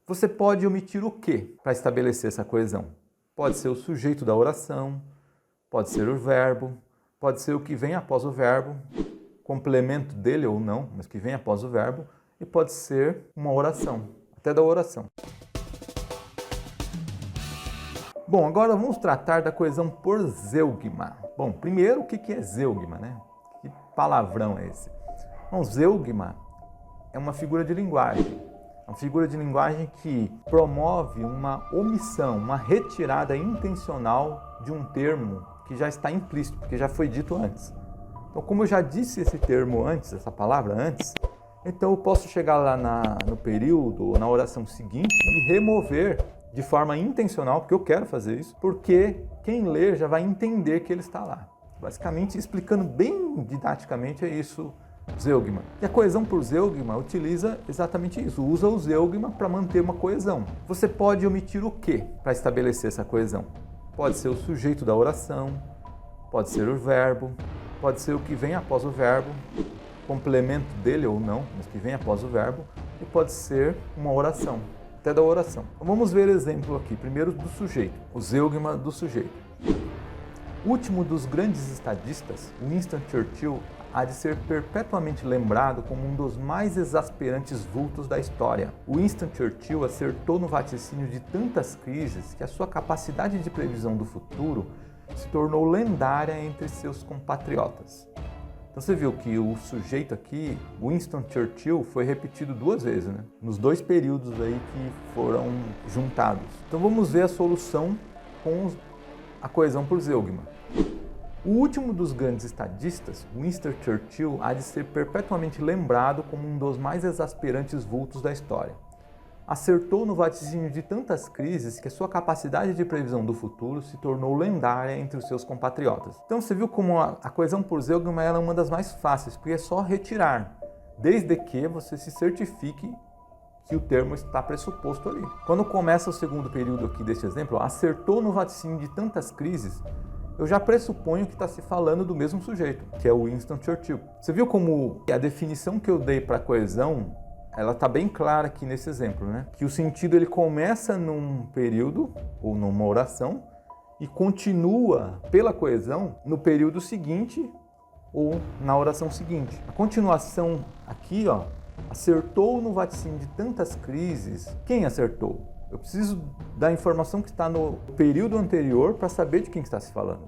Você pode omitir o que para estabelecer essa coesão? Pode ser o sujeito da oração, pode ser o verbo, pode ser o que vem após o verbo, complemento dele ou não, mas que vem após o verbo, e pode ser uma oração, até da oração. Bom, agora vamos tratar da coesão por zeugma. Bom, primeiro, o que é zeugma, né? Que palavrão é esse? Bom, zeugma é uma figura de linguagem. Uma figura de linguagem que promove uma omissão, uma retirada intencional de um termo que já está implícito, porque já foi dito antes. Então, como eu já disse esse termo antes, essa palavra antes, então eu posso chegar lá no período ou na oração seguinte e remover de forma intencional, porque eu quero fazer isso, porque quem ler já vai entender que ele está lá. Basicamente, explicando bem didaticamente, é isso, zeugma. E a coesão por zeugma utiliza exatamente isso, usa o zeugma para manter uma coesão. Você pode omitir o que para estabelecer essa coesão? Pode ser o sujeito da oração, pode ser o verbo, pode ser o que vem após o verbo, complemento dele ou não, mas que vem após o verbo, e pode ser uma oração, até da oração. Então, vamos ver exemplo aqui, primeiro do sujeito, o zeugma do sujeito. O último dos grandes estadistas, Winston Churchill, há de ser perpetuamente lembrado como um dos mais exasperantes vultos da história. Winston Churchill acertou no vaticínio de tantas crises que a sua capacidade de previsão do futuro se tornou lendária entre seus compatriotas. Então você viu que o sujeito aqui, Winston Churchill, foi repetido duas vezes, né? Nos dois períodos aí que foram juntados. Então vamos ver a solução com a coesão por zeugma. O último dos grandes estadistas, Winston Churchill, há de ser perpetuamente lembrado como um dos mais exasperantes vultos da história. Acertou no vaticínio de tantas crises que a sua capacidade de previsão do futuro se tornou lendária entre os seus compatriotas. Então você viu como a coesão por zeugma é uma das mais fáceis, porque é só retirar, desde que você se certifique que o termo está pressuposto ali. Quando começa o segundo período aqui deste exemplo, acertou no vaticínio de tantas crises, eu já pressuponho que está se falando do mesmo sujeito, que é o Winston Churchill. Você viu como a definição que eu dei para a coesão, ela está bem clara aqui nesse exemplo, né? Que o sentido ele começa num período ou numa oração e continua pela coesão no período seguinte ou na oração seguinte. A continuação aqui, ó, acertou no vaticínio de tantas crises. Quem acertou? Eu preciso da informação que está no período anterior para saber de quem está se falando,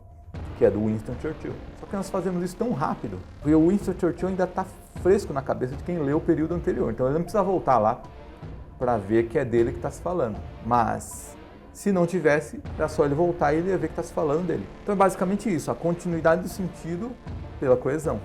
que é do Winston Churchill. Só que nós fazemos isso tão rápido, porque o Winston Churchill ainda está fresco na cabeça de quem leu o período anterior. Então ele não precisa voltar lá para ver que é dele que está se falando. Mas se não tivesse, era só ele voltar e ele ia ver que está se falando dele. Então é basicamente isso, a continuidade do sentido pela coesão.